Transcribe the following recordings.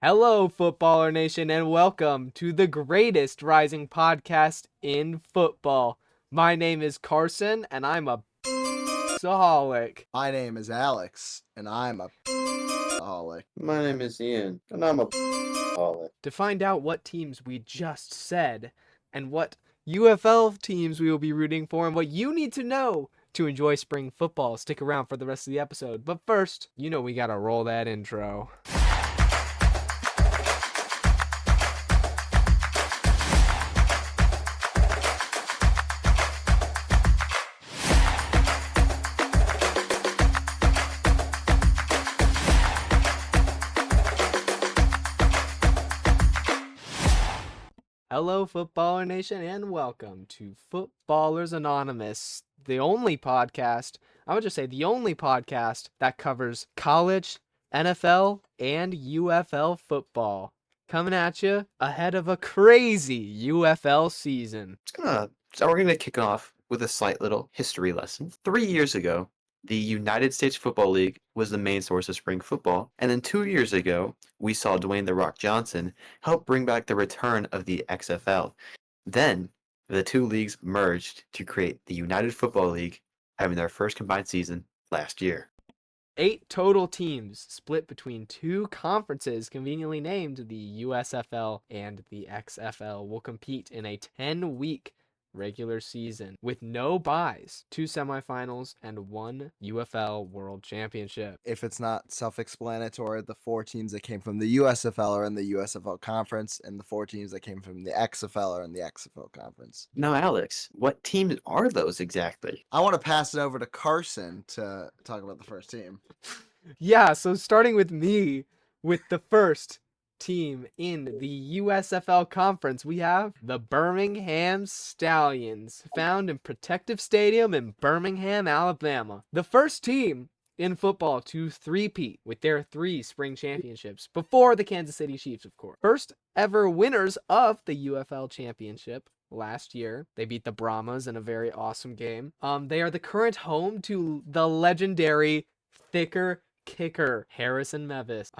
Hello, Footballer Nation, and welcome to the greatest rising podcast in football. My name is Carson, and I'm a aholic. My name is Alex, and I'm a aholic. My name is Ian, and I'm a aholic. To find out what teams we just said, and what UFL teams we will be rooting for, and what you need to know to enjoy spring football, stick around for the rest of the episode. But first, we gotta roll that intro. Hello, Footballer Nation, and welcome to Footballers Anonymous, the only podcast, I would just say the only podcast that covers college, NFL, and UFL football. Coming at you ahead of a crazy UFL season. So we're going to kick off with a slight little history lesson. 3 years ago, the United States Football League was the main source of spring football. And then 2 years ago, we saw Dwayne "The Rock" Johnson help bring back the return of the XFL. Then, the two leagues merged to create the United Football League, having their first combined season last year. 8 total teams split between 2 conferences conveniently named the USFL and the XFL will compete in a 10-week regular season with no buys, 2 semifinals, and 1 UFL World Championship. If it's not self-explanatory, the 4 teams that came from the USFL are in the USFL conference, and the 4 teams that came from the XFL are in the XFL conference. Now, Alex, what teams are those exactly? I want to pass it over to Carson to talk about the first team. Yeah, so starting with me, with the first team in the USFL conference, we have the Birmingham Stallions, found in Protective Stadium in Birmingham, Alabama. The first team in football to three-peat with their 3 spring championships, before the Kansas City Chiefs, of course. First ever winners of the UFL championship last year. They beat the Brahmas in a very awesome game. They are the current home to the legendary thicker kicker Harrison Mevis.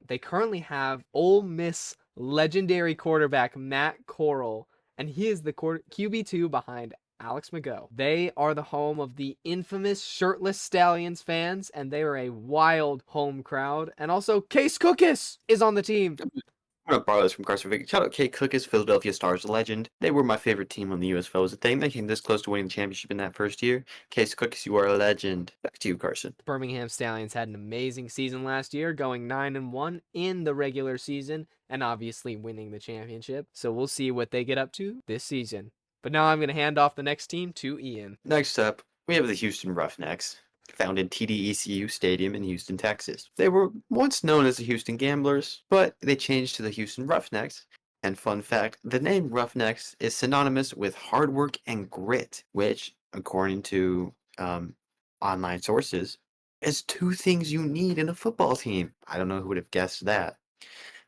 They currently have Ole Miss legendary quarterback Matt Corral, and he is the QB2 behind Alex McGough. They are the home of the infamous shirtless Stallions fans, and they are a wild home crowd. And also, Case Cookus is on the team. I'm going to borrow this from Carson. Shout out Kate Cookus, Philadelphia Stars legend. They were my favorite team when the USFL was a thing. They came this close to winning the championship in that first year. Case Cookus, you are a legend. Back to you, Carson. Birmingham Stallions had an amazing season last year, going 9-1 in the regular season, and obviously winning the championship. So we'll see what they get up to this season. But now I'm going to hand off the next team to Ian. Next up, we have the Houston Roughnecks, found in TDECU Stadium in Houston, Texas. They were once known as the Houston Gamblers, but they changed to the Houston Roughnecks. And fun fact, the name Roughnecks is synonymous with hard work and grit, which, according to online sources, is 2 things you need in a football team. I don't know who would have guessed that.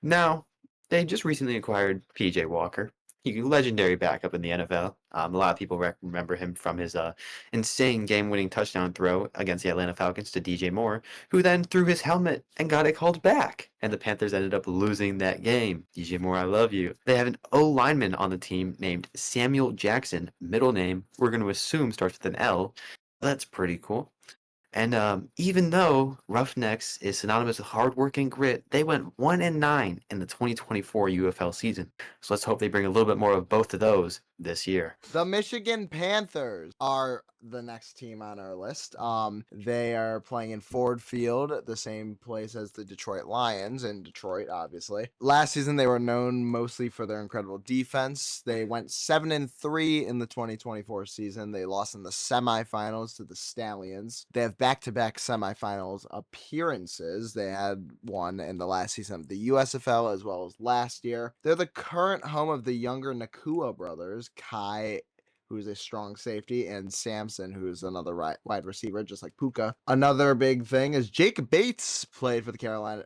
Now, they just recently acquired PJ Walker. He's a legendary backup in the NFL. A lot of people remember him from his insane game-winning touchdown throw against the Atlanta Falcons to DJ Moore, who then threw his helmet and got it called back. And the Panthers ended up losing that game. DJ Moore, I love you. They have an O-lineman on the team named Samuel Jackson. Middle name, we're going to assume starts with an L. That's pretty cool. And even though Roughnecks is synonymous with hard work and grit, they went 1-9 in the 2024 UFL season. So let's hope they bring a little bit more of both of those this year. The Michigan Panthers are the next team on our list. They are playing in Ford Field, the same place as the Detroit Lions in Detroit, obviously. Last season, they were known mostly for their incredible defense. They went 7-3 in the 2024 season. They lost in the semifinals to the Stallions. They have back-to-back semifinals appearances. They had one in the last season of the USFL as well as last year. They're the current home of the younger Nakua brothers, Kai, who's a strong safety, and Samson, who's another wide receiver, just like Puka. Another big thing is Jake Bates played for the Carolina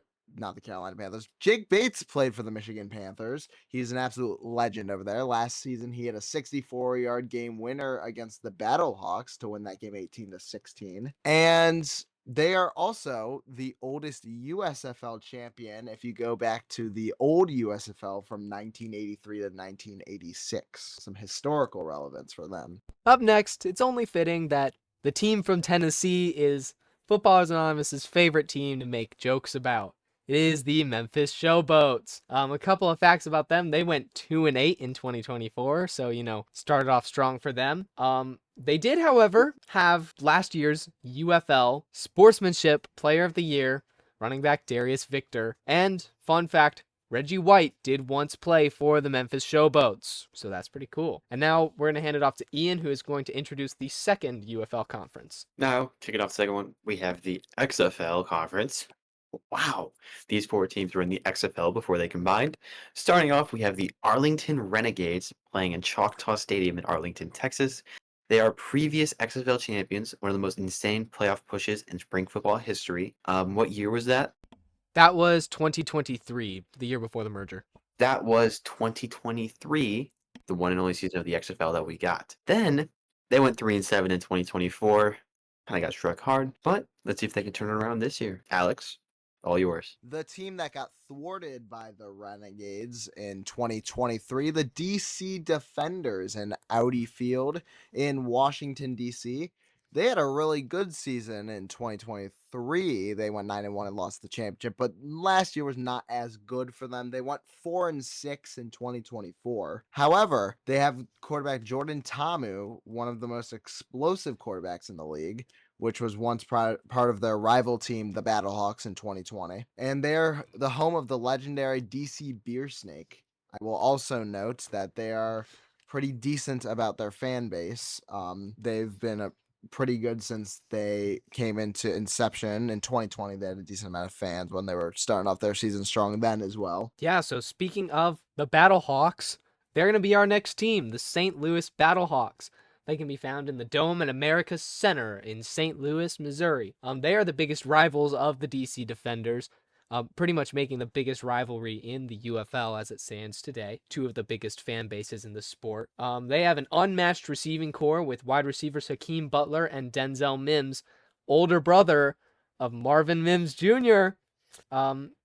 Panthers. Jake Bates played for the Michigan Panthers. He's an absolute legend over there. Last season, he had a 64-yard game winner against the Battlehawks to win that game 18-16. And They are also the oldest USFL champion if you go back to the old USFL from 1983 to 1986. Some historical relevance for them. Up next, it's only fitting that the team from Tennessee is Footballers Anonymous' favorite team to make jokes about. It is the Memphis Showboats. A couple of facts about them. They went 2-8 in 2024, so started off strong for them. They did, however, have last year's UFL Sportsmanship Player of the Year, running back Darius Victor, and fun fact, Reggie White did once play for the Memphis Showboats, so that's pretty cool. And now we're going to hand it off to Ian, who is going to introduce the second UFL conference. Now, kicking off the second one, we have the XFL conference. Wow, these 4 teams were in the XFL before they combined. Starting off, we have the Arlington Renegades playing in Choctaw Stadium in Arlington, Texas. They are previous XFL champions, one of the most insane playoff pushes in spring football history. What year was that? That was 2023, the year before the merger. That was 2023, the one and only season of the XFL that we got. Then they went 3-7 in 2024. Kind of got struck hard, but let's see if they can turn it around this year. Alex, all yours. The team that got thwarted by the Renegades in 2023, the DC Defenders in Audi Field in Washington, D.C. They had a really good season in 2023. They went 9-1 and lost the championship, but last year was not as good for them. They went 4-6 in 2024. However, they have quarterback Jordan Tamu, one of the most explosive quarterbacks in the league, which was once part of their rival team, the Battlehawks, in 2020. And they're the home of the legendary DC Beer Snake. I will also note that they are pretty decent about their fan base. They've been pretty good since they came into inception. In 2020, they had a decent amount of fans when they were starting off their season strong then as well. Yeah, so speaking of the Battlehawks, they're going to be our next team, the St. Louis Battlehawks. They can be found in the Dome at America's Center in St. Louis, Missouri. They are the biggest rivals of the DC Defenders, pretty much making the biggest rivalry in the UFL as it stands today. 2 of the biggest fan bases in the sport. They have an unmatched receiving core with wide receivers Hakeem Butler and Denzel Mims, older brother of Marvin Mims Jr.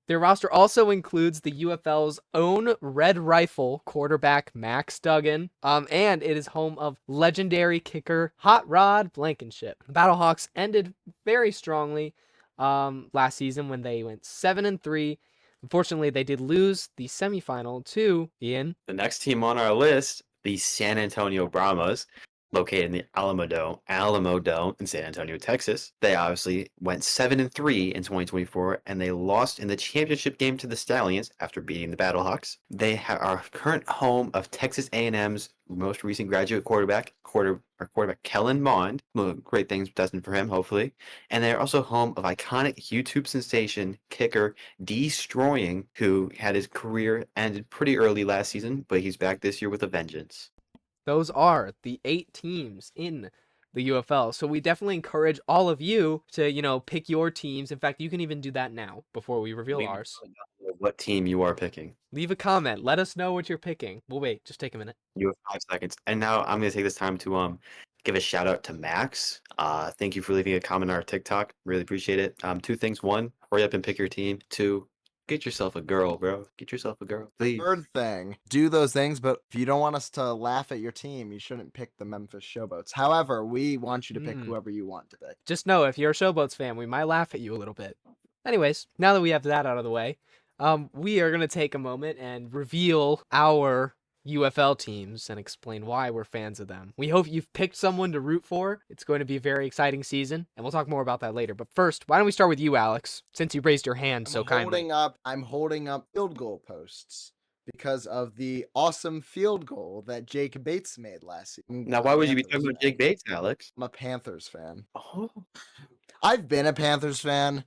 Their roster also includes the UFL's own Red Rifle quarterback Max Duggan, and it is home of legendary kicker Hot Rod Blankenship. The Battlehawks ended very strongly last season when they went 7-3. Unfortunately, they did lose the semifinal to Ian. The next team on our list, the San Antonio Brahmas, located in the Alamo Dome in San Antonio, Texas. They obviously went 7-3 in 2024, and they lost in the championship game to the Stallions after beating the Battlehawks. They are current home of Texas A&M's most recent graduate quarterback Kellen Mond. Great things destined for him, hopefully. And they're also home of iconic YouTube sensation kicker Destroying, who had his career ended pretty early last season, but he's back this year with a vengeance. Those are the 8 teams in the UFL. So we definitely encourage all of you to, pick your teams. In fact, you can even do that now before we reveal ours. What team you are picking. Leave a comment. Let us know what you're picking. We'll wait. Just take a minute. You have 5 seconds. And now I'm going to take this time to give a shout out to Max. Thank you for leaving a comment on our TikTok. Really appreciate it. 2 things. 1, hurry up and pick your team. 2, get yourself a girl, bro. Get yourself a girl, please. Third thing, do those things, but if you don't want us to laugh at your team, you shouldn't pick the Memphis Showboats. However, we want you to pick whoever you want to pick. Just know, if you're a Showboats fan, we might laugh at you a little bit. Anyways, now that we have that out of the way, we are going to take a moment and reveal our UFL teams and explain why we're fans of them. We hope you've picked someone to root for. It's going to be a very exciting season, and we'll talk more about that later. But first, why don't we start with you, Alex, since you raised your hand so kindly. I'm holding up field goal posts because of the awesome field goal that Jake Bates made last season. Now, why would you be talking about Jake Bates, Alex? I'm a Panthers fan. Oh. I've been a Panthers fan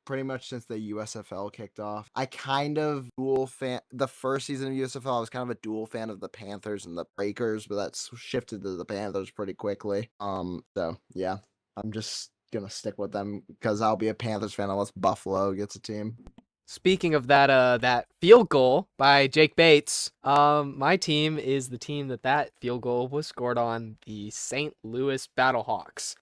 pretty much since the USFL kicked off. I kind of dual fan the first season of USFL. I was kind of a dual fan of the Panthers and the Breakers, but that's shifted to the Panthers pretty quickly. So yeah, I'm just gonna stick with them because I'll be a Panthers fan unless Buffalo gets a team. Speaking of that field goal by Jake Bates, my team is the team that field goal was scored on, the St. Louis Battlehawks.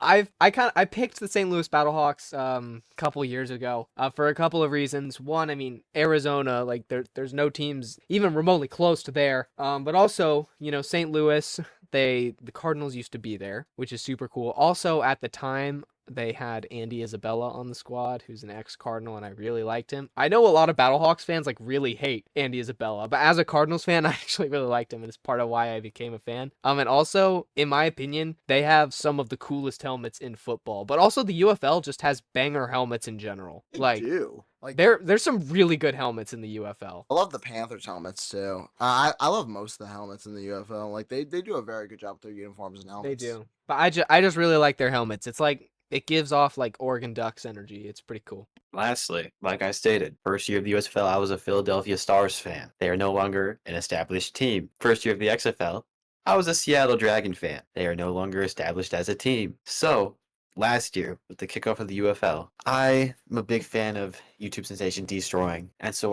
I picked the St. Louis Battlehawks a couple years ago for a couple of reasons. One, I mean Arizona, like there's no teams even remotely close to there. But also, St. Louis, the Cardinals used to be there, which is super cool. Also at the time they had Andy Isabella on the squad, who's an ex-Cardinal, and I really liked him. I know a lot of Battlehawks fans like really hate Andy Isabella, but as a Cardinals fan, I actually really liked him, and it's part of why I became a fan. And also, in my opinion, they have some of the coolest helmets in football, but also the UFL just has banger helmets in general. They Like, do. Like there's some really good helmets in the UFL. I love the Panthers helmets too. I love most of the helmets in the UFL. Like they do a very good job with their uniforms and helmets. They do, but I just really like their helmets. It's like it gives off like Oregon Ducks energy. It's pretty cool. Lastly, like I stated, first year of the USFL, I was a Philadelphia Stars fan. They are no longer an established team. First year of the XFL, I was a Seattle Dragon fan. They are no longer established as a team. So, last year, with the kickoff of the UFL, I am a big fan of YouTube sensation Destroying. And so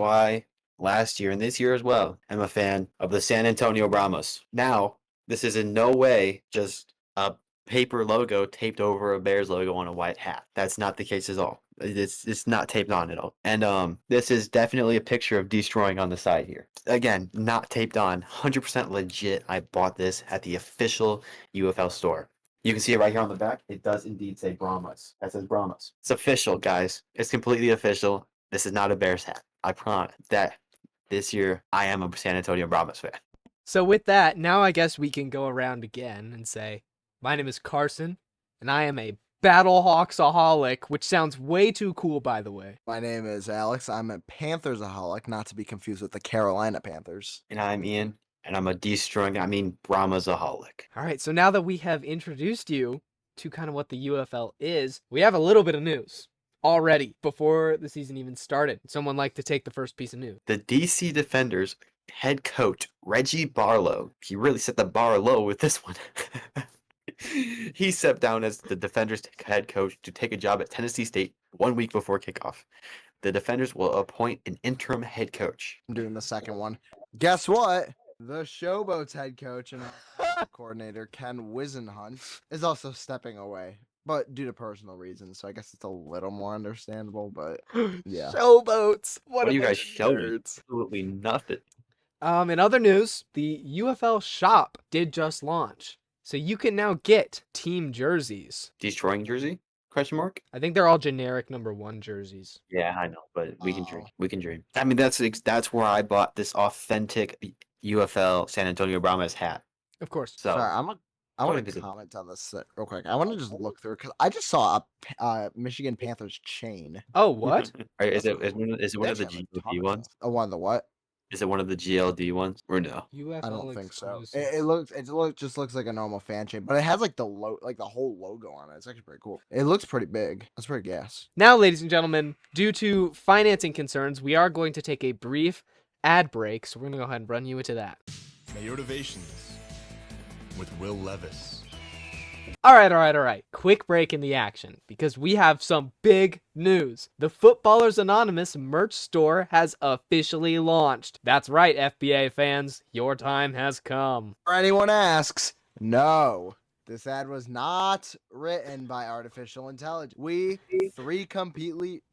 last year and this year as well, am a fan of the San Antonio Brahmas. Now, this is in no way just a paper logo taped over a Bears logo on a white hat. That's not the case at all. It's not taped on at all. And this is definitely a picture of Destroying on the side here. Again, not taped on. 100% legit. I bought this at the official UFL store. You can see it right here on the back. It does indeed say Brahmas. That says Brahmas. It's official, guys. It's completely official. This is not a Bears hat. I promise that this year I am a San Antonio Brahmas fan. So with that, now I guess we can go around again and say, my name is Carson, and I am a Battlehawksaholic, which sounds way too cool, by the way. My name is Alex. I'm a Panthersaholic, not to be confused with the Carolina Panthers. And I'm Ian, and I'm a Brahmasaholic. All right, so now that we have introduced you to kind of what the UFL is, we have a little bit of news already before the season even started. Someone like to take the first piece of news. The DC Defenders head coach, Reggie Barlow, he really set the bar low with this one. He stepped down as the Defenders head coach to take a job at Tennessee State 1 week before kickoff. The Defenders will appoint an interim head coach. I'm doing the second one. Guess what? The Showboats head coach and coordinator Ken Wisenhunt is also stepping away, but due to personal reasons. So I guess it's a little more understandable. But yeah. Showboats. What are you guys showing? Nerds. Absolutely nothing. In other news, the UFL shop did just launch. So you can now get team jerseys. Destroying jersey? Question mark? I think they're all generic number 1 jerseys. Yeah, I know, but we can dream. We can dream. I mean, that's where I bought this authentic UFL San Antonio Brahmas hat. Of course. So Sorry, I want to visit. comment on this real quick. I want to just look through because I just saw a Michigan Panthers chain. Oh, what? Is it That's cool. is it one They of the actually have a ton GLD of ones? stuff. Oh, one of the what? Is it one of the GLD ones or no? UFL I don't think so. exclusive. It just looks like a normal fan chain, but it has like the whole logo on it. It's actually pretty cool. It looks pretty big. That's pretty gas. Now, ladies and gentlemen, due to financing concerns, we are going to take a brief ad break. So we're going to go ahead and run you into that. Motivations with Will Levis. All right. Quick break in the action because we have some big news. The Footballers Anonymous merch store has officially launched. That's right, FBA fans, your time has come. For anyone asks, no. This ad was not written by artificial intelligence. We, 3 completely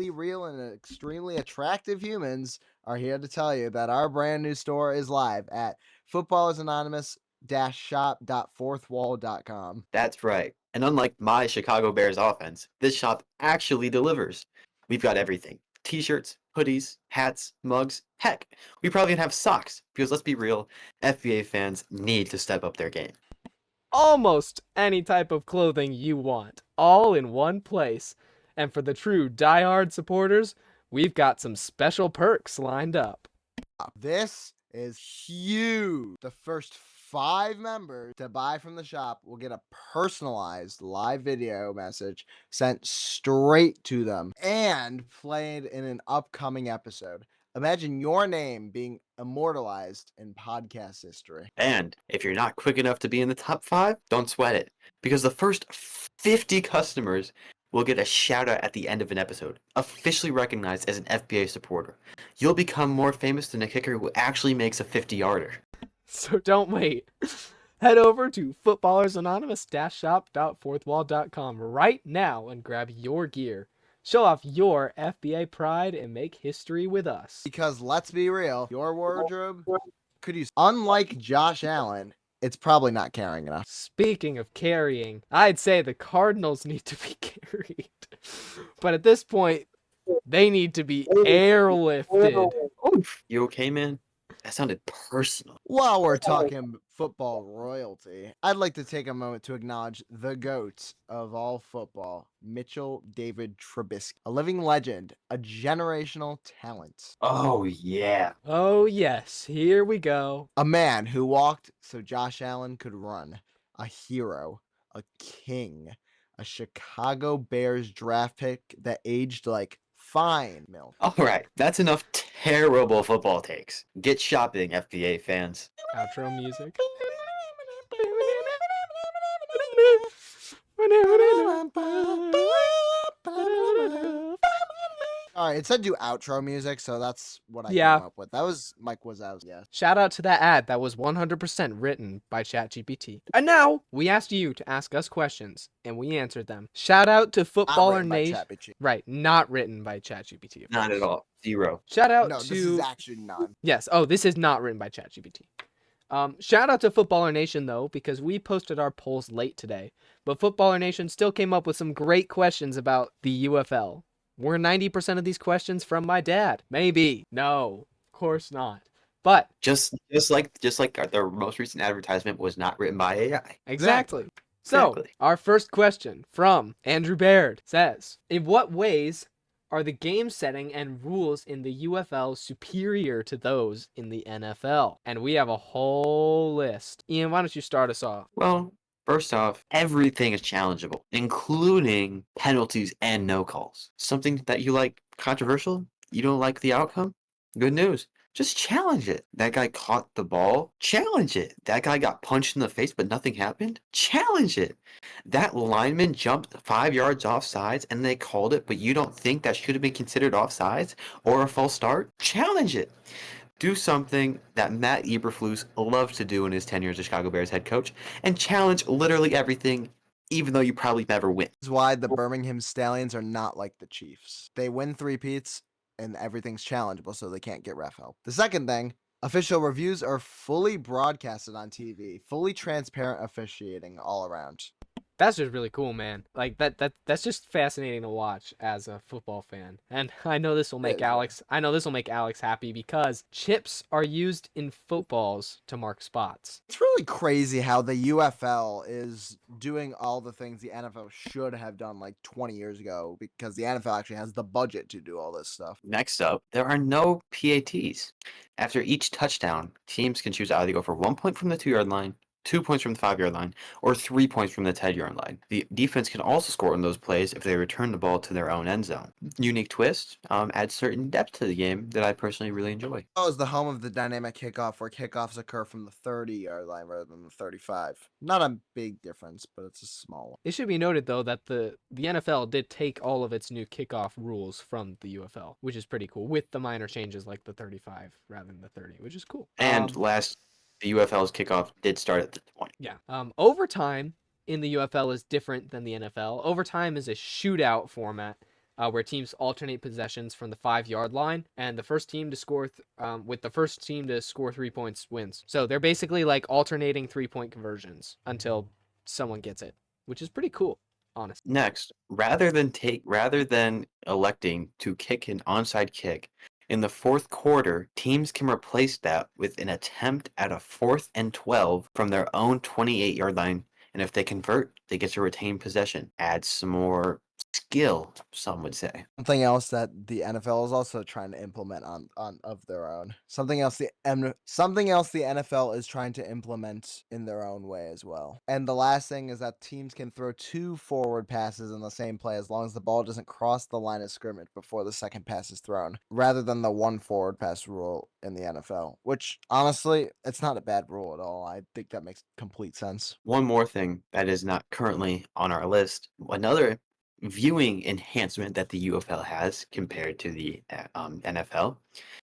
real and extremely attractive humans, are here to tell you that our brand new store is live at footballersanonymous-shop.fourthwall.com. That's right. And unlike my Chicago Bears offense, this shop actually delivers. We've got everything. T-shirts, hoodies, hats, mugs. Heck, we probably even have socks because let's be real, FBA fans need to step up their game. Almost any type of clothing you want, all in one place. And for the true diehard supporters, we've got some special perks lined up. This is huge. The first 5 members to buy from the shop will get a personalized live video message sent straight to them and played in an upcoming episode. Imagine your name being immortalized in podcast history. And if you're not quick enough to be in the top 5, don't sweat it. Because the first 50 customers will get a shout out at the end of an episode, officially recognized as an FBA supporter. You'll become more famous than a kicker who actually makes a 50-yarder. So don't wait. Head over to footballersanonymous-shop.fourthwall.com right now and grab your gear. Show off your FBA pride and make history with us. Because let's be real, your wardrobe could use, unlike Josh Allen, it's probably not carrying enough. Speaking of carrying, I'd say the Cardinals need to be carried. But at this point, they need to be airlifted. Oof. You okay, man? That sounded personal. While we're talking football royalty, I'd like to take a moment to acknowledge the GOAT of all football, Mitchell David Trubisky, a living legend, a generational talent. Oh, yeah. Oh, yes, here we go. A man who walked so Josh Allen could run. A hero. A king. A Chicago Bears draft pick that aged like fine milk. All right, that's enough terrible football takes. Get shopping, FBA fans. Outro music. All right, it said do outro music, so that's what I Yeah. came up with. That was Mike Wazowski. Yeah. Shout out to that ad that was 100% written by ChatGPT. And now we asked you to ask us questions, and we answered them. Shout out to Footballer Nation. Right, not written by ChatGPT. of Not course. at all. Zero. Shout out No, to this is actually none. yes. Oh, this is not written by ChatGPT. Shout out to Footballer Nation though, because we posted our polls late today, but Footballer Nation still came up with some great questions about the UFL. Were 90% of these questions from my dad? Maybe. No, of course not. But Just like their most recent advertisement was not written by AI. exactly. So, Exactly. our first question from Andrew Baird says, in what ways are the game setting and rules in the UFL superior to those in the NFL? And we have a whole list. Ian, why don't you start us off? Well, first off, everything is challengeable, including penalties and no calls. Something that you like controversial? You don't like the outcome? Good news. Just challenge it. That guy caught the ball. Challenge it. That guy got punched in the face, but nothing happened. Challenge it. That lineman jumped 5 yards off sides and they called it, but you don't think that should have been considered offsides or a false start? Challenge it. Do something that Matt Eberflus loved to do in his 10 years as Chicago Bears head coach and challenge literally everything, even though you probably never win. This is why the Birmingham Stallions are not like the Chiefs. They win three-peats and everything's challengeable, so they can't get ref help. The second thing, official reviews are fully broadcasted on TV, fully transparent officiating all around. That's just really cool, man. Like that's just fascinating to watch as a football fan. And I know this will make Alex happy because chips are used in footballs to mark spots. It's really crazy how the UFL is doing all the things the NFL should have done like 20 years ago because the NFL actually has the budget to do all this stuff. Next up, there are no PATs. After each touchdown, teams can choose either go for 1 point from the 2-yard line, 2 points from the 5-yard line, or 3 points from the 10-yard line. The defense can also score on those plays if they return the ball to their own end zone. Unique twist, adds certain depth to the game that I personally really enjoy. Oh, is the home of the dynamic kickoff where kickoffs occur from the 30-yard line rather than the 35. Not a big difference, but it's a small one. It should be noted though that the NFL did take all of its new kickoff rules from the UFL, which is pretty cool, with the minor changes like the 35 rather than the 30, which is cool. And last, the UFL's kickoff did start at the 20. Yeah. Overtime in the UFL is different than the NFL. Overtime is a shootout format where teams alternate possessions from the 5-yard line, and the first team to score with the first team to score 3 points wins. So they're basically like alternating 3-point conversions until someone gets it, which is pretty cool, honestly. Next, rather than electing to kick an onside kick, in the fourth quarter, teams can replace that with an attempt at a 4th and 12 from their own 28-yard line, and if they convert, they get to retain possession. Adds some more skill, some would say. Something else that the NFL is also trying to implement on of their own. Something else the NFL is trying to implement in their own way as well. And the last thing is that teams can throw 2 forward passes in the same play as long as the ball doesn't cross the line of scrimmage before the second pass is thrown, rather than the 1 forward pass rule in the NFL, which honestly, it's not a bad rule at all. I think that makes complete sense. One more thing that is not currently on our list, another viewing enhancement that the UFL has compared to the NFL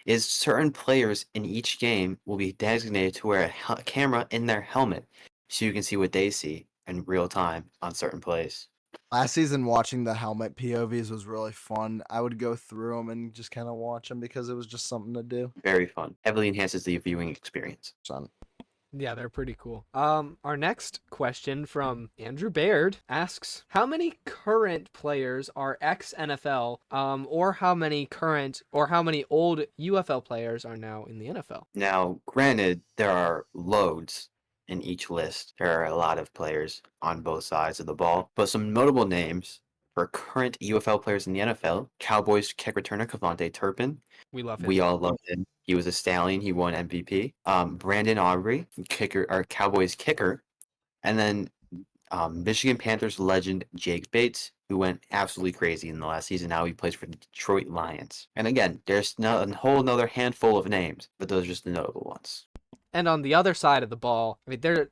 is certain players in each game will be designated to wear a camera in their helmet so you can see what they see in real time on certain plays. Last season, watching the helmet POVs was really fun. I would go through them and just kind of watch them because it was just something to do. Very fun. Heavily enhances the viewing experience. Son. Yeah, they're pretty cool. Our next question from Andrew Baird asks, how many current players are ex-NFL, or how many old UFL players are now in the NFL? Now, granted, there are loads in each list. There are a lot of players on both sides of the ball, but some notable names for current UFL players in the NFL: Cowboys kick returner Cavante Turpin. We love him. We all love him. He was a stallion. He won MVP. Brandon Aubrey, Cowboys kicker, and then Michigan Panthers legend Jake Bates, who went absolutely crazy in the last season. Now he plays for the Detroit Lions. And again, there's a whole another handful of names, but those are just the notable ones. And on the other side of the ball, I mean,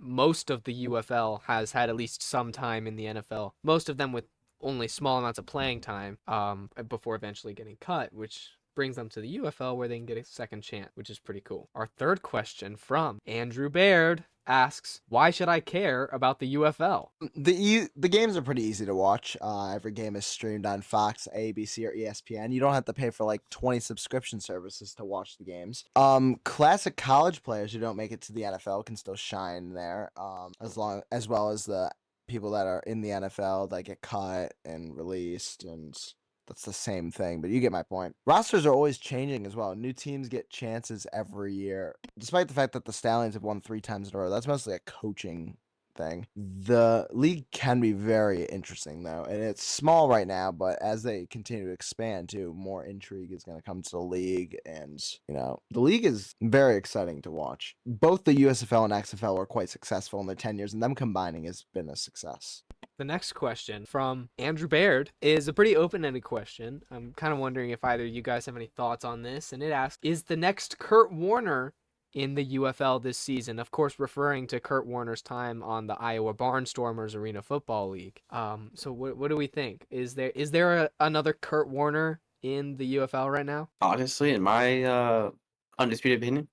most of the UFL has had at least some time in the NFL. Most of them with only small amounts of playing time, before eventually getting cut, which brings them to the UFL where they can get a second chance, which is pretty cool. Our third question from Andrew Baird asks, why should I care about the UFL? The games are pretty easy to watch. Every game is streamed on Fox, ABC, or ESPN. You don't have to pay for like 20 subscription services to watch the games. Classic college players who don't make it to the NFL can still shine there. As well as the people that are in the NFL that get cut and released, and that's the same thing, but you get my point. Rosters are always changing as well. New teams get chances every year. Despite the fact that the Stallions have won 3 times in a row, that's mostly a coaching thing. The league can be very interesting though, and it's small right now, but as they continue to expand too, more intrigue is going to come to the league, and the league is very exciting to watch. Both the USFL and XFL were quite successful in their 10 years, and them combining has been a success. The next question from Andrew Baird is a pretty open-ended question. I'm kind of wondering if either of you guys have any thoughts on this, and it asks, is the next Kurt Warner in the UFL this season? Of course, referring to Kurt Warner's time on the Iowa Barnstormers Arena Football League. So what do we think? Is there another Kurt Warner in the UFL right now? Honestly, in my undisputed opinion,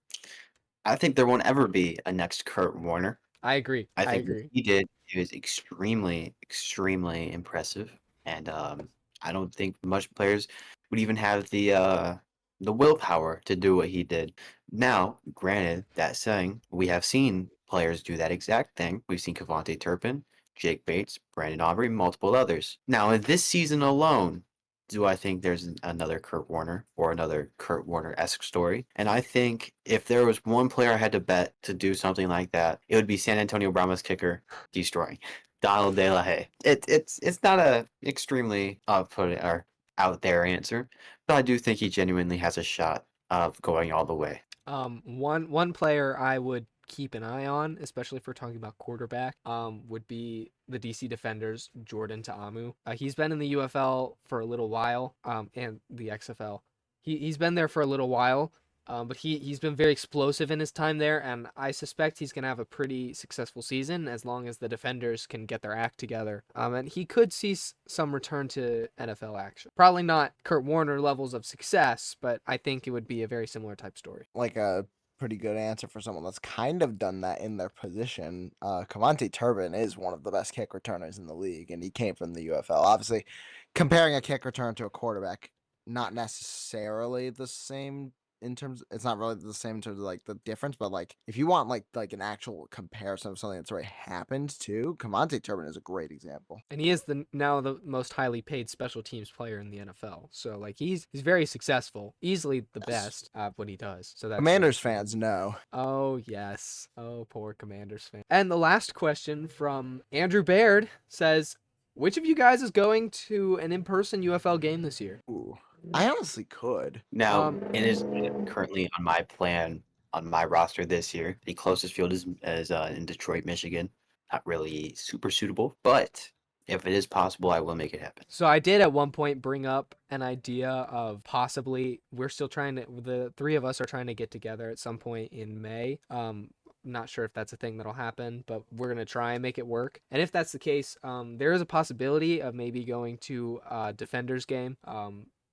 I think there won't ever be a next Kurt Warner. I agree. I think what he did, it was extremely, extremely impressive, and I don't think much players would even have the willpower to do what he did. Now, granted, that saying, we have seen players do that exact thing. We've seen Cavante Turpin, Jake Bates, Brandon Aubrey, multiple others. Now, in this season alone, do I think there's another Kurt Warner or another Kurt Warner-esque story? And I think if there was one player I had to bet to do something like that, it would be San Antonio Brahmas kicker destroying Donald De La Haye. It's not a extremely out there answer, but I do think he genuinely has a shot of going all the way. One player I would keep an eye on, especially if we're talking about quarterback, would be the DC Defenders, Jordan Ta'amu. He's been in the UFL for a little while, and the XFL. He's been there for a little while, but he's been very explosive in his time there, and I suspect he's gonna have a pretty successful season as long as the Defenders can get their act together. And he could see some return to NFL action. Probably not Kurt Warner levels of success, but I think it would be a very similar type story. Like a pretty good answer for someone that's kind of done that in their position. Cavante Turpin is one of the best kick returners in the league, and he came from the UFL. Obviously, comparing a kick return to a quarterback, not necessarily the same in terms. It's not really the same in terms of like the difference, but like if you want like an actual comparison of something that's already happened too, Cavante Turpin is a great example. And he is now the most highly paid special teams player in the NFL. So like he's very successful, easily the best at what he does. So that's Commanders fans know. Oh yes. Oh, poor Commanders fan. And the last question from Andrew Baird says, which of you guys is going to an in-person UFL game this year? Ooh, I honestly could. Now, it is currently on my plan on my roster this year. The closest field is in Detroit, Michigan. Not really super suitable, but if it is possible, I will make it happen. So I did at one point bring up an idea of possibly the 3 of us are trying to get together at some point in May. Not sure if that's a thing that'll happen, but we're going to try and make it work. And if that's the case, there is a possibility of maybe going to a Defenders game.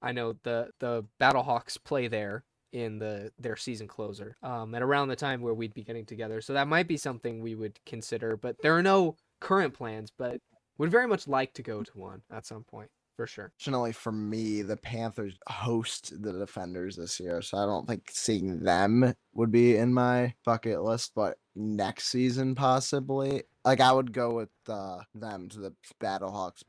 I know the Battlehawks play there, in their season closer, at around the time where we'd be getting together. So that might be something we would consider, but there are no current plans, but would very much like to go to one at some point, for sure. Fortunately for me, the Panthers host the Defenders this year, so I don't think seeing them would be in my bucket list. But next season, possibly, like I would go with them to the Battlehawks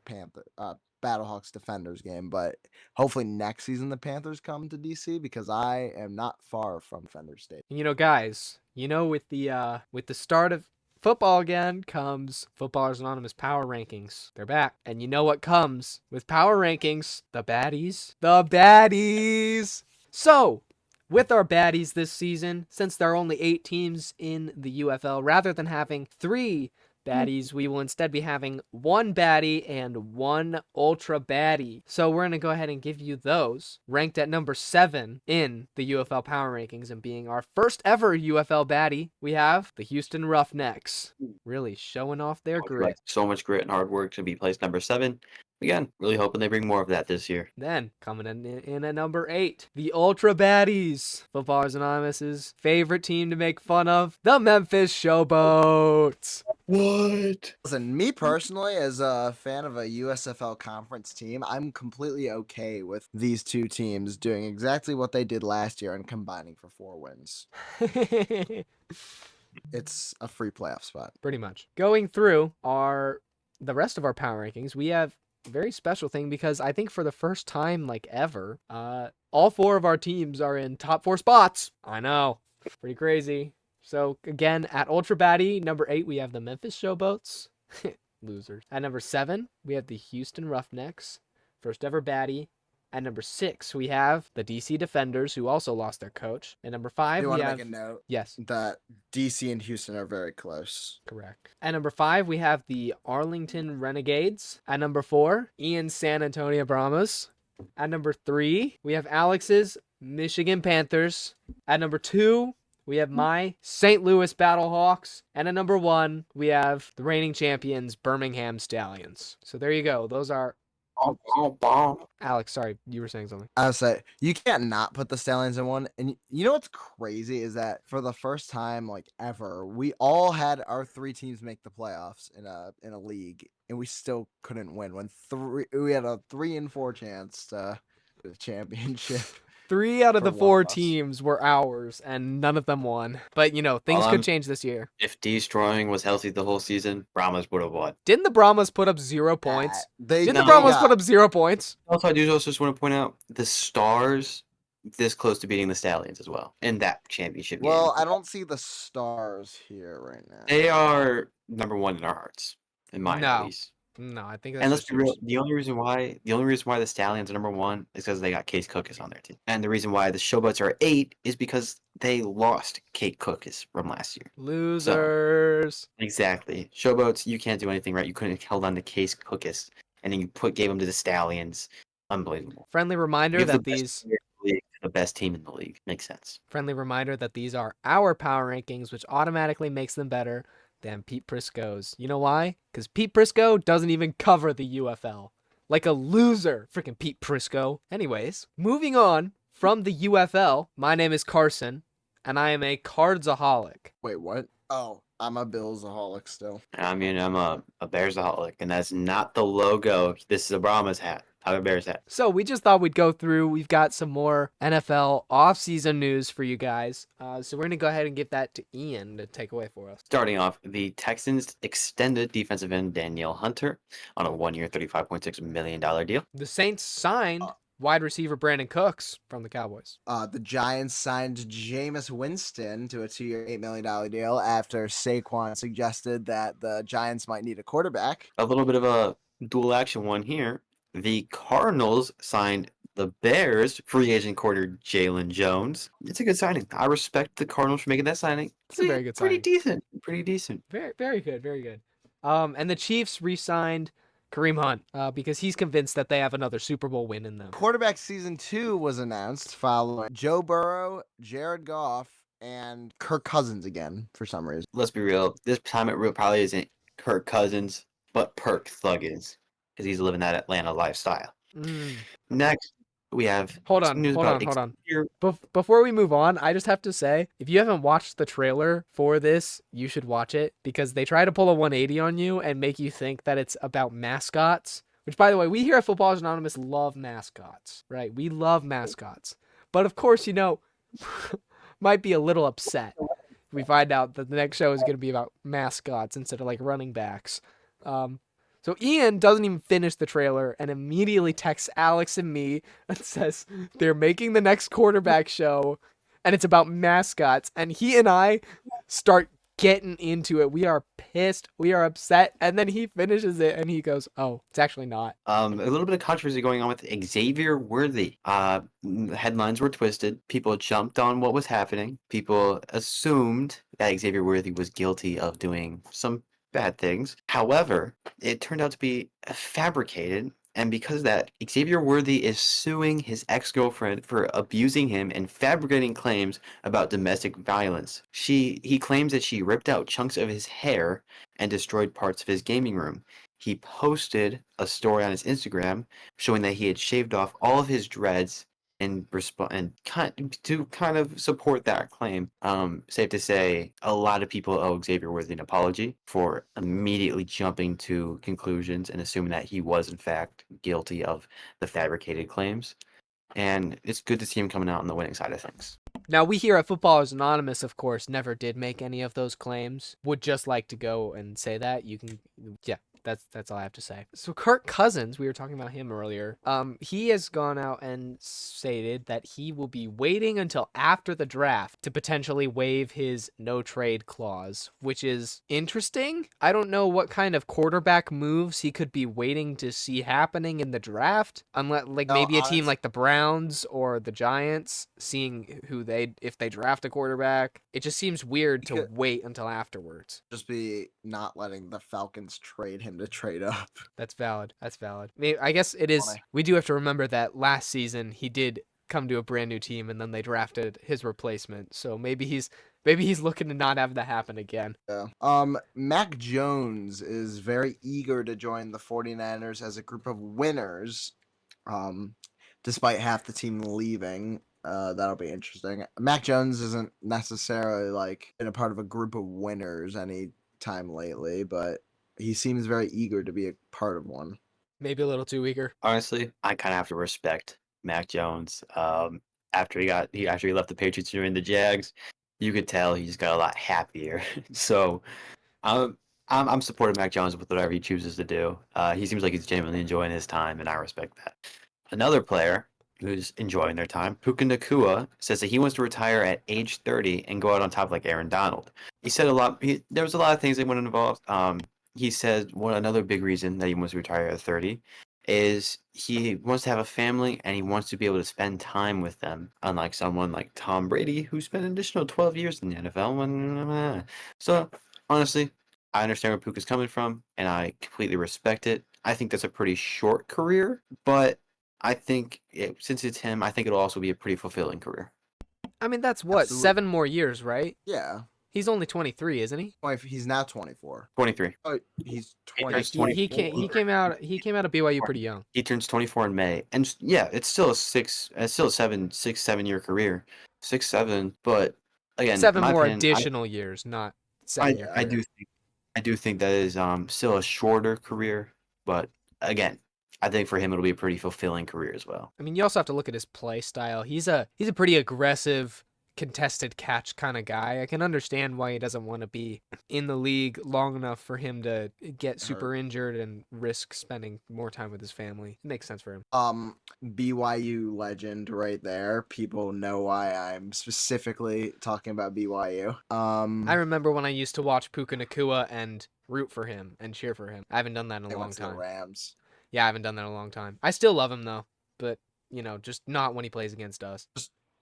Defenders game. But hopefully next season the Panthers come to DC because I am not far from Defender State. Guys, with the start of football again comes Footballers Anonymous Power Rankings. They're back. And you know what comes with Power Rankings? The baddies. The baddies! So, with our baddies this season, since there are only 8 teams in the UFL, rather than having 3 baddies, we will instead be having 1 baddie and 1 ultra baddie. So we're going to go ahead and give you those, ranked at number 7 in the UFL Power Rankings. And being our first ever UFL baddie, we have the Houston Roughnecks. Really showing off their grit. So much grit and hard work to be placed number 7. Again, really hoping they bring more of that this year. Then, coming in at number 8, the Ultra Baddies. Footballers Anonymous's favorite team to make fun of, the Memphis Showboats. What? Listen, me personally, as a fan of a USFL conference team, I'm completely okay with these 2 teams doing exactly what they did last year and combining for 4 wins. It's a free playoff spot. Pretty much. Going through the rest of our power rankings, we have a very special thing because I think for the first time ever, all 4 of our teams are in top 4 spots. I know. Pretty crazy. So again, at Ultra Baddie, number 8, we have the Memphis Showboats. Losers. At number 7, we have the Houston Roughnecks. First ever baddie. At number 6, we have the DC Defenders, who also lost their coach. At number 5, You we want to have... make a note Yes, that DC and Houston are very close. correct. At number 5, we have the Arlington Renegades. At number 4, Ian's San Antonio Brahmas. At number 3, we have Alex's Michigan Panthers. At number 2, we have my St. Louis Battlehawks. And at number 1, we have the reigning champions, Birmingham Stallions. So there you go. Those are... Alex, sorry, you were saying something. I was say you can't not put the Stallions in one. And you know what's crazy is that for the first time ever, we all had our 3 teams make the playoffs in a league, and we still couldn't win. We had a 3 in 4 chance to the championship. 3 out of For the one 4 of us. teams were ours, and none of them won. But, things could change this year. If Destroying was healthy the whole season, Brahmas would have won. Didn't the Brahmas put up 0 points? Didn't the No. Brahmas put up 0 points? Also, I do also just want to point out the Stars this close to beating the Stallions as well in that championship game. Well, I don't see the Stars here right now. They are number 1 in our hearts, in mine No. at least. No, I think that's And let's just be real, yours. the only reason why the Stallions are number 1 is because they got Case Cookus on their team. And the reason why the Showboats are 8 is because they lost Kate Cookus from last year. Losers. Exactly. Showboats, you can't do anything right. You couldn't have held on to Case Cookus, and then you gave them to the Stallions. Unbelievable. Friendly reminder Give the that best these player in the league to the best team in the league. Makes sense. are our power rankings, which automatically makes them better than Pete Prisco's. You know why? Because Pete Prisco doesn't even cover the UFL. Like a loser, freaking Pete Prisco. Anyways, moving on from the UFL, my name is Carson, and I am a cardsaholic. Wait, what? Oh, I'm a Billsaholic still. I mean, I'm a Bearsaholic, and that's not the logo. This is a Brahmas hat. I have a Bears hat. So we just thought we'd go through. We've got some more NFL offseason news for you guys. So we're going to go ahead and give that to Ian to take away for us. Starting off, the Texans extended defensive end Danielle Hunter on a 1-year, $35.6 million deal. The Saints signed wide receiver Brandon Cooks from the Cowboys. The Giants signed Jameis Winston to a 2-year, $8 million deal after Saquon suggested that the Giants might need a quarterback. A little bit of a dual action one here. The Cardinals signed the Bears free agent quarter Jalen Jones. It's a good signing. I respect the Cardinals for making that signing. It's a very good Pretty signing. decent. Pretty decent. Very, very good. Very good. And the Chiefs re-signed Kareem Hunt because he's convinced that they have another Super Bowl win in them. Quarterback season 2 was announced following Joe Burrow, Jared Goff, and Kirk Cousins again for some reason. Let's be real. This time it probably isn't Kirk Cousins, but Perk Thuggins, because he's living that Atlanta lifestyle. Next, we have Hold some on, news hold about on, hold on. Xavier. Before we move on, I just have to say, if you haven't watched the trailer for this, you should watch it because they try to pull a 180 on you and make you think that it's about mascots. Which, by the way, we here at Footballers Anonymous love mascots, right? We love mascots. But of course, might be a little upset if we find out that the next show is going to be about mascots instead of like running backs. So Ian doesn't even finish the trailer and immediately texts Alex and me and says they're making the next quarterback show and it's about mascots. And he and I start getting into it. We are pissed. We are upset. And then he finishes it and he goes, oh, it's actually not. A little bit of controversy going on with Xavier Worthy. Headlines were twisted. People jumped on what was happening. People assumed that Xavier Worthy was guilty of doing some bad things. However, it turned out to be fabricated. And because of that, Xavier Worthy is suing his ex-girlfriend for abusing him and fabricating claims about domestic violence. He claims that she ripped out chunks of his hair and destroyed parts of his gaming room. He posted a story on his Instagram showing that he had shaved off all of his dreads to kind of support that claim. Safe to say, a lot of people owe Xavier Worthy an apology for immediately jumping to conclusions and assuming that he was in fact guilty of the fabricated claims. And it's good to see him coming out on the winning side of things. Now, we here at Footballers Anonymous, of course, never did make any of those claims. Would just like to go and say that. You can, yeah, that's all I have to say. So Kirk Cousins, we were talking about him earlier. He has gone out and stated that he will be waiting until after the draft to potentially waive his no trade clause, which is interesting. I don't know what kind of quarterback moves he could be waiting to see happening in the draft, unless maybe a team like the Browns or the Giants, seeing if they draft a quarterback. It just seems weird to wait until afterwards. Just be not letting the Falcons trade him to trade up. That's valid. I guess it is. Funny. We do have to remember that last season he did come to a brand new team and then they drafted his replacement. So maybe he's looking to not have that happen again. Yeah. Mac Jones is very eager to join the 49ers as a group of winners. Despite half the team leaving. That'll be interesting. Mac Jones isn't necessarily been a part of a group of winners any time lately, but he seems very eager to be a part of one. Maybe a little too eager. Honestly, I kind of have to respect Mac Jones. After he left the Patriots and joined the Jags, you could tell he just got a lot happier. So, I'm supporting Mac Jones with whatever he chooses to do. He seems like he's genuinely enjoying his time, and I respect that. Another player who's enjoying their time, Puka Nacua, says that he wants to retire at age 30 and go out on top like Aaron Donald. He said there was a lot of things that went involved. He said another big reason that he wants to retire at 30 is he wants to have a family and he wants to be able to spend time with them, unlike someone like Tom Brady who spent an additional 12 years in the NFL. So honestly, I understand where Puka's coming from and I completely respect it. I think that's a pretty short career, but I think since it's him, I think it'll also be a pretty fulfilling career. I mean, that's what, Absolutely. 7 more years, right? Yeah. He's only 23, isn't he? He's now 24. 23. Oh, he's He 20. turns 24. He came out of BYU pretty young. He turns 24 in May, and yeah, it's still a 7 year career, 6-7. But again, 7 my more opinion, additional years, not 7 year. I do think that is still a shorter career, but again, I think for him it'll be a pretty fulfilling career as well. I mean, you also have to look at his play style. He's a pretty aggressive, contested catch kind of guy. I can understand why he doesn't want to be in the league long enough for him to get super injured and risk spending more time with his family. It makes sense for him. BYU legend right there. People know why I'm specifically talking about BYU. I remember when I used to watch Puka Nacua and root for him and cheer for him. I haven't done that in a long time. The Rams. Yeah, I haven't done that in a long time. I still love him though, but just not when he plays against us.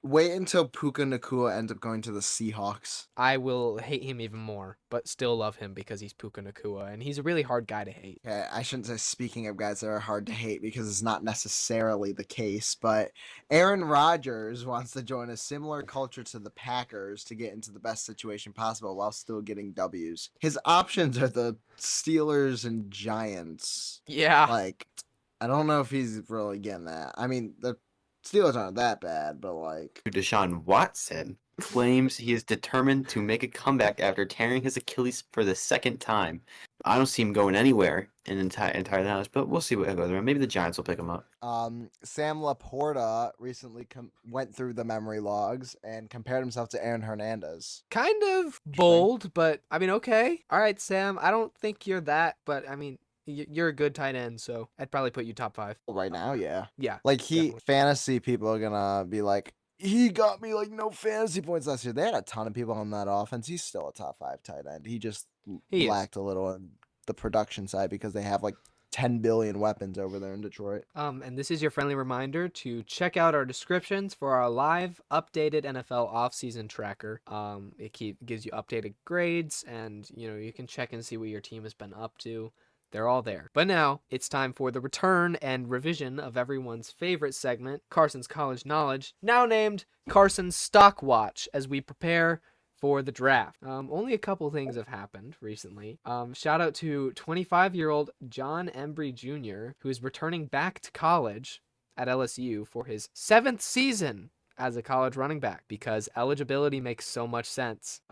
Wait until Puka Nacua ends up going to the Seahawks. I will hate him even more, but still love him because he's Puka Nacua, and he's a really hard guy to hate. Okay, I shouldn't say speaking of guys that are hard to hate because it's not necessarily the case, but Aaron Rodgers wants to join a similar culture to the Packers to get into the best situation possible while still getting W's. His options are the Steelers and Giants. Yeah. I don't know if he's really getting that. I mean, the Steelers aren't that bad, but like, Deshaun Watson claims he is determined to make a comeback after tearing his Achilles for the second time. I don't see him going anywhere entirely honest, but we'll see what goes around. Maybe the Giants will pick him up. Sam Laporta recently went through the memory logs and compared himself to Aaron Hernandez. Kind of bold, but I mean, okay. All right, Sam. I don't think you're that, but I mean, you're a good tight end, so I'd probably put you top 5. Right now, yeah. Yeah. Like definitely. fantasy people are gonna be like, he got me like no fantasy points last year. They had a ton of people on that offense. He's still a top 5 tight end. He just He is. lacked a little on the production side because they have like 10 billion weapons over there in Detroit. And this is your friendly reminder to check out our descriptions for our live updated NFL offseason tracker. It gives you updated grades, and you can check and see what your team has been up to. They're all there. But now it's time for the return and revision of everyone's favorite segment, Carson's College Knowledge, now named Carson's Stock Watch, as we prepare for the draft. Only a couple things have happened recently. Shout out to 25-year-old John Embry Jr., who is returning back to college at LSU for his 7th season as a college running back, because eligibility makes so much sense.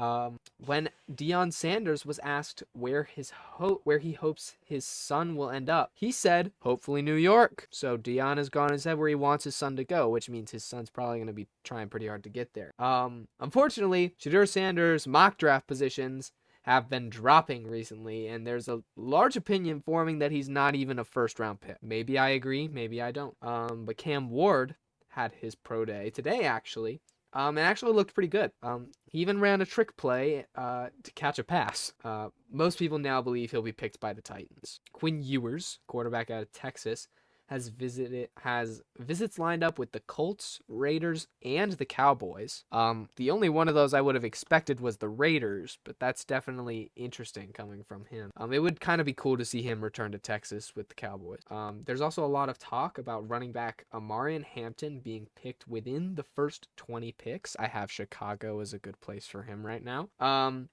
When Deion Sanders was asked where he hopes his son will end up, he said, hopefully New York. So Deion has gone and said where he wants his son to go, which means his son's probably going to be trying pretty hard to get there. Unfortunately, Shedeur Sanders' mock draft positions have been dropping recently, and there's a large opinion forming that he's not even a first-round pick. Maybe I agree, maybe I don't. But Cam Ward had his pro day today, actually. And actually looked pretty good. He even ran a trick play to catch a pass. Most people now believe he'll be picked by the Titans. Quinn Ewers, quarterback out of Texas, has visits lined up with the Colts, Raiders, and the Cowboys. The only one of those I would have expected was the Raiders, but that's definitely interesting coming from him. It would kind of be cool to see him return to Texas with the Cowboys. There's also a lot of talk about running back Amarian Hampton being picked within the first 20 picks. I have Chicago as a good place for him right now.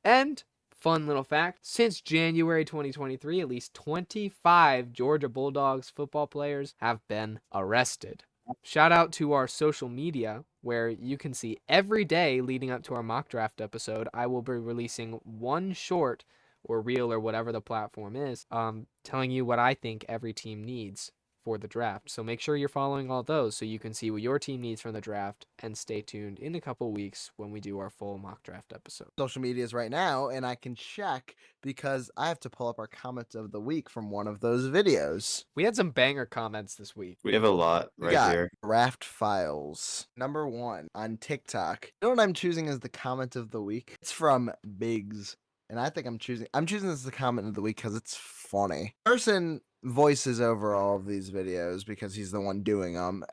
And fun little fact, since January 2023, at least 25 Georgia Bulldogs football players have been arrested. Shout out to our social media, where you can see every day leading up to our mock draft episode, I will be releasing one short or reel or whatever the platform is, telling you what I think every team needs for the draft. So make sure you're following all those so you can see what your team needs from the draft, and stay tuned in a couple weeks when we do our full mock draft episode. Social medias right now, and I can check because I have to pull up our comments of the week from one of those videos. We had some banger comments this week. We have a lot We right got here. Draft Files. Number 1 on TikTok. You know what I'm choosing as the comment of the week? It's from Biggs. And I think I'm choosing this as the comment of the week because it's funny. Carson voices over all of these videos because he's the one doing them.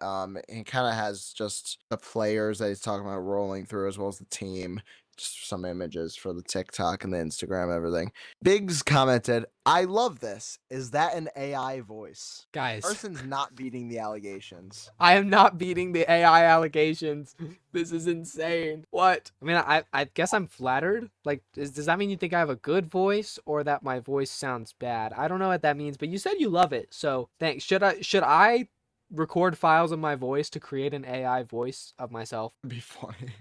He kind of has just the players that he's talking about rolling through, as well as the team. Just some images for the TikTok and the Instagram, everything. Biggs commented, "I love this. Is that an AI voice?" Guys, Carson's not beating the allegations. I am not beating the AI allegations. This is insane. What? I mean, I guess I'm flattered. Like, does that mean you think I have a good voice, or that my voice sounds bad? I don't know what that means, but you said you love it, so thanks. Should I record files of my voice to create an AI voice of myself? It'd be funny.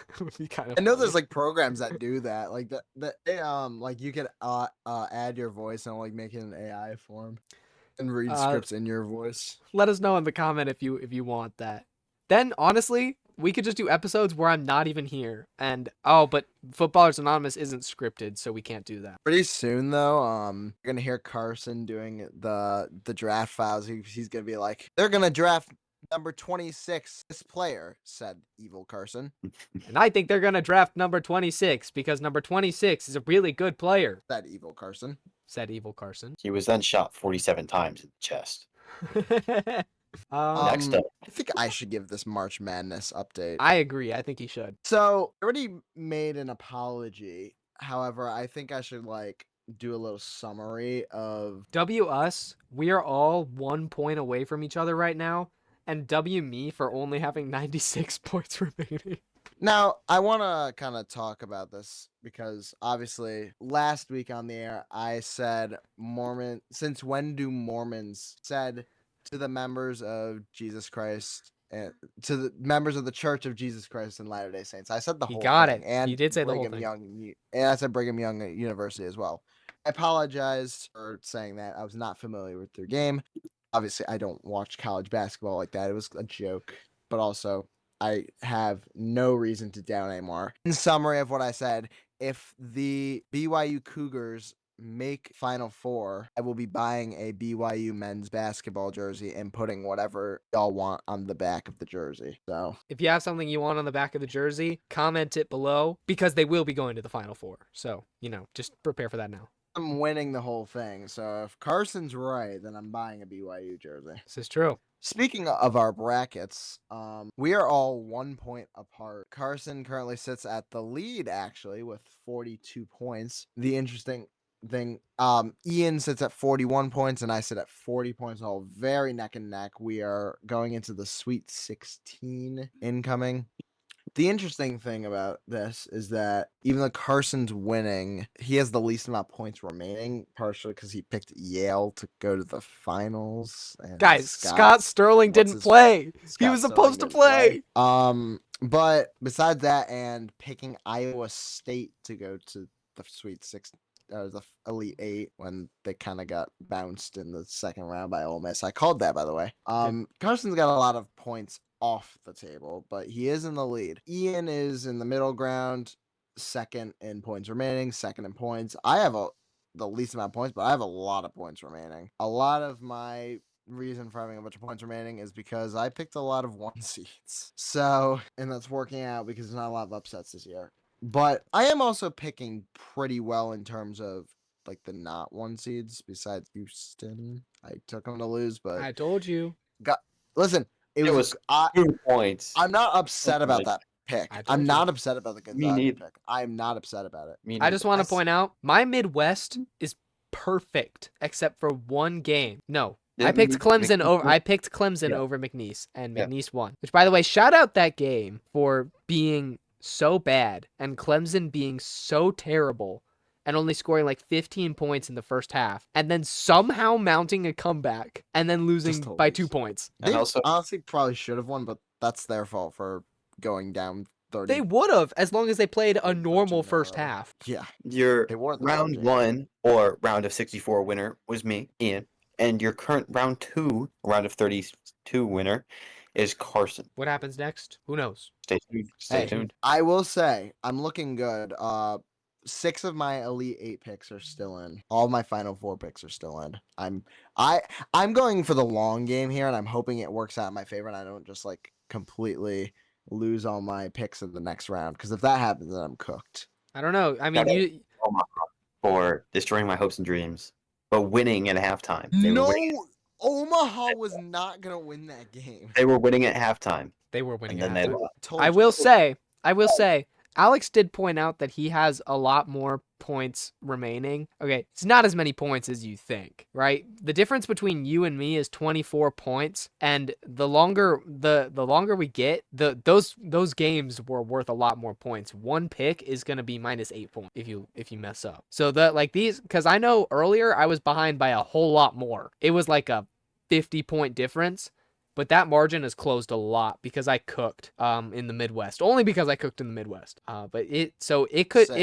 It would be kind of I know funny. there's like programs that do that. Like like you could add your voice and like make it an AI form and read scripts in your voice. Let us know in the comment if you want that. Then honestly, we could just do episodes where I'm not even here. And but Footballers Anonymous isn't scripted, so we can't do that. Pretty soon though, you're gonna hear Carson doing the draft files. He's gonna be like, they're gonna draft number 26. This player, said Evil Carson. And I think they're gonna draft number 26 because number 26 is a really good player, Said Evil Carson. said Evil Carson. He was then shot 47 times in the chest. Um, Next up. I think I should give this March Madness update. I agree. I think he should. So I already made an apology. However, I think I should like do a little summary of W us, we are all 1 point away from each other right now, and W me for only having 96 points remaining. Now, I want to kind of talk about this because obviously last week on the air, I said, since when do Mormons said to the members of Jesus Christ to the members of the Church of Jesus Christ and Latter-day Saints. I said the He whole got thing. it. And He did say the whole Brigham thing. Young, and I said Brigham Young University as well. I apologized for saying that. I was not familiar with their game. Obviously, I don't watch college basketball like that. It was a joke, but also I have no reason to doubt anymore. In summary of what I said, if the BYU Cougars make Final Four, I will be buying a BYU men's basketball jersey and putting whatever y'all want on the back of the jersey. So If you have something you want on the back of the jersey, comment it below because they will be going to the Final Four. So, just prepare for that now. I'm winning the whole thing. So if Carson's right, then I'm buying a BYU jersey. This is true. Speaking of our brackets, we are all 1 point apart. Carson currently sits at the lead, actually, with 42 points. The interesting thing, Ian sits at 41 points, and I sit at 40 points, all very neck and neck. We are going into the Sweet 16 incoming. The interesting thing about this is that even though Carson's winning, he has the least amount of points remaining, partially because he picked Yale to go to the finals. And Guys, Scott Sterling what's didn't his- play. He Scott was Sterling supposed to didn't play. play. But besides that, and picking Iowa State to go to the Sweet Six, the Elite Eight, when they kind of got bounced in the second round by Ole Miss. I called that, by the way. Carson's got a lot of points off the table, but he is in the lead. Ian is in the middle ground, second in points remaining, second in points. I have the least amount of points, but I have a lot of points remaining. A lot of my reason for having a bunch of points remaining is because I picked a lot of 1 seeds. So, and that's working out because there's not a lot of upsets this year. But I am also picking pretty well in terms of like the not 1 seeds besides Houston. I took them to lose, but I told you. listen, it was 2 points. I'm not upset about that pick. I told I'm you. not upset about the Gonzaga neither. pick. I'm not upset about it. Me I just want I to point out my Midwest is perfect except for one game. No. I picked Clemson over McNeese, and Yeah. McNeese won. Which, by the way, shout out that game for being so bad and Clemson being so terrible and only scoring like 15 points in the first half and then somehow mounting a comeback and then losing Just to by lose. 2 points. And They also- honestly probably should have won, but that's their fault for going down 30. They would have as long as they played a normal first row. half. Yeah. Your They weren't the round James. 1 or round of 64 winner was me, Ian, and your current round 2, round of 32 winner is Carson. What happens next? Who knows? Stay tuned. Stay Hey, tuned. I will say I'm looking good. 6 of my Elite 8 picks are still in. All of my Final 4 picks are still in. I'm going for the long game here, and I'm hoping it works out in my favor, and I don't just like completely lose all my picks in the next round. Because if that happens, then I'm cooked. I don't know. I mean, Got you For destroying my hopes and dreams, but winning at halftime. They were winning, Omaha was not gonna win that game. they were winning at halftime, they were winning. and then at they halftime. lost. I will say, Alex did point out that he has a lot more points remaining. Okay, it's not as many points as you think, right? The difference between you and me is 24 points, and the longer we get, those games were worth a lot more points. One pick is gonna be minus 8 points if you mess up. So because I know earlier I was behind by a whole lot more. It was like a 50-point difference. But that margin has closed a lot because I cooked in the Midwest. Only because I cooked in the Midwest. But it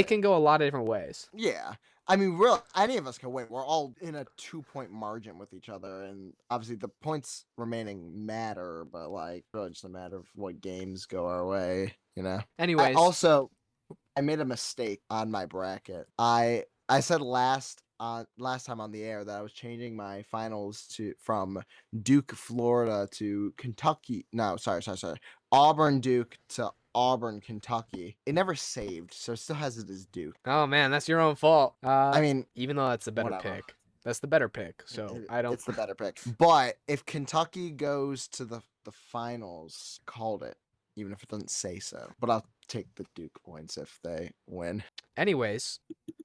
can go a lot of different ways. Yeah. I mean, really, any of us can win. We're all in a 2-point margin with each other, and obviously the points remaining matter, but like, really just a matter of what games go our way, you know? Anyways, I made a mistake on my bracket. I said last time on the air that I was changing my finals from Duke, Florida to Kentucky. No, sorry. Auburn, Duke to Auburn, Kentucky. It never saved, so it still has it as Duke. oh man, that's your own fault. I mean, even though that's the better whatever. pick. That's the better pick. So I don't. It's the better pick. But if Kentucky goes to the finals, called it, even if it doesn't say so. But I'll take the Duke points if they win. Anyways,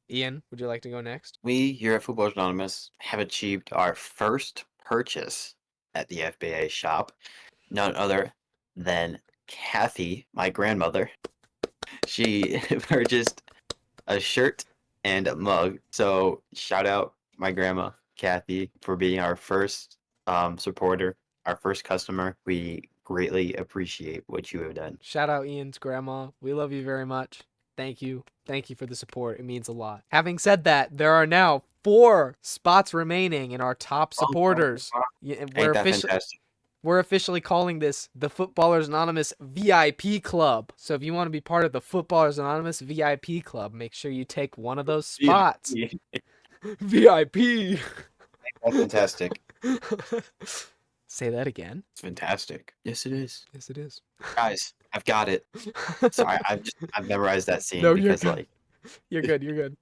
Ian, would you like to go next? We here at Football Anonymous have achieved our first purchase at the FBA shop. None other than Kathy, my grandmother. She purchased a shirt and a mug. So shout out my grandma, Kathy, for being our first supporter, our first customer. We greatly appreciate what you have done. Shout out Ian's grandma. We love you very much. Thank you. Thank you for the support. It means a lot. Having said that, there are now 4 spots remaining in our top supporters. Ain't that fantastic? We're officially calling this the Footballers Anonymous VIP Club. So if you want to be part of the Footballers Anonymous VIP Club, make sure you take one of those spots. VIP. That's fantastic. Say that again. It's fantastic. Yes, it is. Yes, it is. Guys, I've got it. Sorry, I've memorized that scene No, you're because good. like You're good. You're good.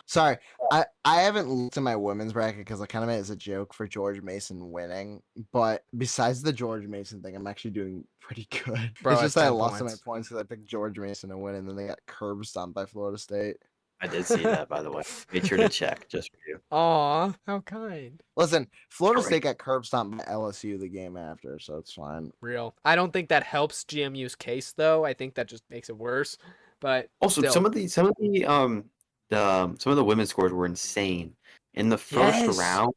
Sorry, I haven't looked at my women's bracket because I kind of made it as a joke for George Mason winning. But besides the George Mason thing, I'm actually doing pretty good. Bro, it's that's just that I 10 lost my points. points because I picked George Mason to win, and then they got curb stomped by Florida State. I did see that, by the way. Made sure to check just for you. Aw, how kind. Listen, Florida Alright. State got curb stomped by LSU the game after, so it's fine. Real. I don't think that helps GMU's case though. I think that just makes it worse. But Also, still. some of the women's scores were insane. In the first Yes. round,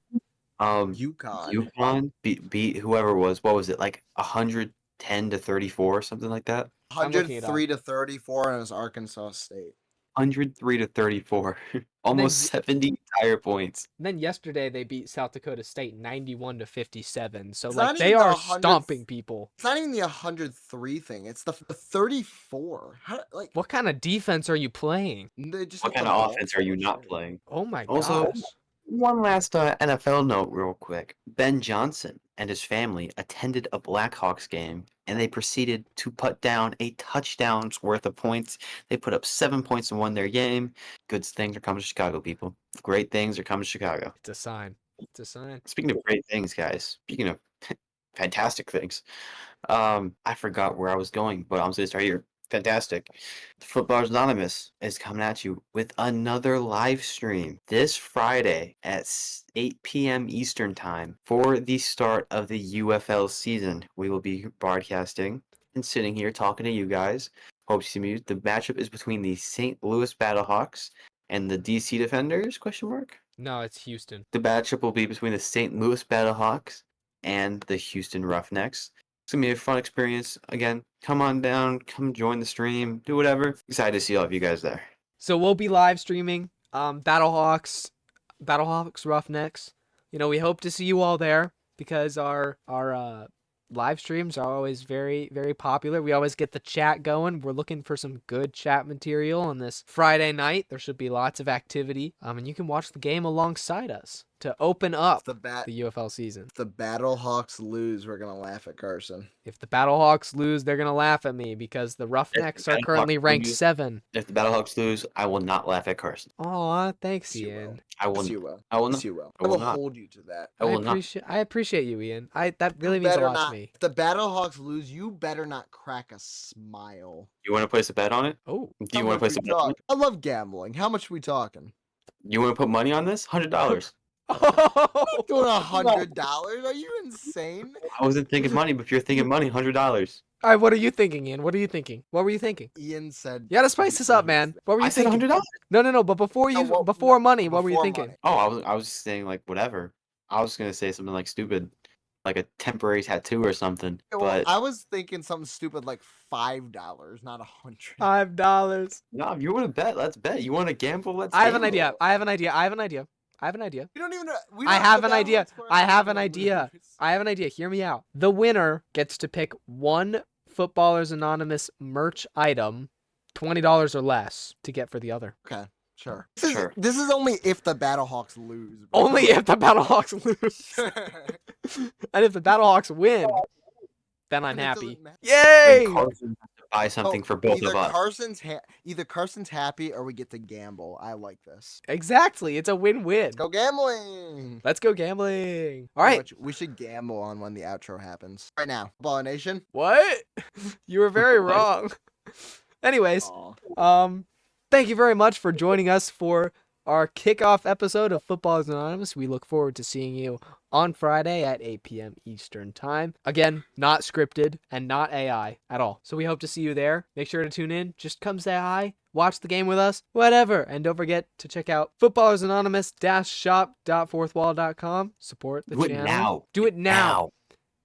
UConn. UConn beat whoever it was. What was it, like 110 to 34 or something like that? I'm looking it up. 103 to 34, and it was Arkansas State. 103 to 34, almost 70 entire points. And then yesterday they beat South Dakota State 91 to 57. So It's like not they even the are 100 stomping people. It's not even the 103 thing. It's the 34. How, like, What kind of defense are you playing? they just What hit kind the of ball offense are you so not much. playing? Oh my Also, gosh. one last NFL note, real quick. Ben Johnson and his family attended a Blackhawks game, and they proceeded to put down a touchdown's worth of points. They put up 7 points and won their game. Good things are coming to Chicago, people. Great things are coming to Chicago. It's a sign. It's a sign. Speaking of great things, guys. Speaking of fantastic things. I forgot where I was going, but I'm just right here. Fantastic. The Footballers Anonymous is coming at you with another live stream this Friday at 8 p.m. Eastern Time for the start of the UFL season. We will be broadcasting and sitting here talking to you guys. Hope you see me. The matchup is between the St. Louis Battlehawks and the DC Defenders? Question mark. No, it's Houston. The matchup will be between the St. Louis Battlehawks and the Houston Roughnecks. It's going to be a fun experience. Again, come on down, come join the stream, do whatever. Excited to see all of you guys there. So we'll be live streaming Battlehawks Roughnecks. You know, we hope to see you all there because our live streams are always very, very popular. We always get the chat going. We're looking for some good chat material on this Friday night. There should be lots of activity. And you can watch the game alongside us to open up If the UFL season. if the Battlehawks lose, we're gonna laugh at Carson. If the Battlehawks lose, they're going to laugh at me because the Roughnecks are currently Battlehawks ranked lose- 7. If the Battlehawks lose, I will not laugh at Carson. Aw, thanks, Yes, you Ian. will. I will. Yes, you will. I will Yes, not. you will. I I will will not. hold you to that. I will not. I appreciate you, Ian. That really You means a better lot not- to me. If the Battlehawks lose, you better not crack a smile. You want to place a bet on it? Oh, Do How you want to much place a we bet on it? talk? I love gambling. How much we talking? You want to put money on this? $100. Doing $100? Are you insane? I wasn't thinking money, but if you're thinking money, $100. All right, what are you thinking, Ian? What are you thinking? What were you thinking? Ian said. You gotta spice this up, man. What were you I said thinking? $100. No. But before No, well, before no, money, what were you before thinking? money. Oh, I was saying like whatever. I was gonna say something like stupid, like a temporary tattoo or something. Yeah, well, But I was thinking something stupid like $5, not 100. $5. no, if you want to bet, let's bet. You want to gamble? Let's. I have an gamble. idea. I have an idea. We don't even know. I have an idea. I have an idea. Hear me out. The winner gets to pick one Footballers Anonymous merch item, $20 or less, to get for the other. Okay, sure. Sure. This is only if the Battlehawks lose. bro. Only if the Battlehawks lose. And if the Battlehawks win, then I'm Then it happy. doesn't matter. Yay! Then Carson has to buy something Oh, for both either of us. Either Carson's happy or we get to gamble. I like this. Exactly. It's a win-win. Let's go gambling. Let's go gambling. All How right. much- We should gamble on when the outro happens. Right now. Ball Nation. What? You were very What? wrong. Anyways, Aw. thank you very much for joining us for our kickoff episode of Footballers Anonymous. We look forward to seeing you on Friday at 8 p.m. Eastern Time. Again, not scripted and not AI at all. So we hope to see you there. Make sure to tune in. Just come say hi. Watch the game with us. Whatever. And don't forget to check out footballersanonymous-shop.fourthwall.com. Support the Do it channel. now. Do it now.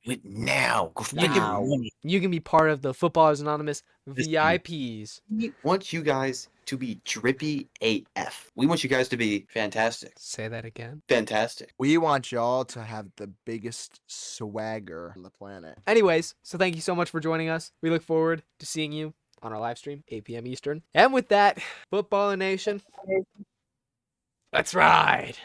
Do it now. Go You spend can- your money. You can be part of the Footballers Anonymous Listen. VIPs. We want you guys to be drippy AF. We want you guys to be fantastic. Say that again. Fantastic. We want y'all to have the biggest swagger on the planet. Anyways, so thank you so much for joining us. We look forward to seeing you on our live stream, 8 p.m. Eastern. And with that, Football Nation, let's ride.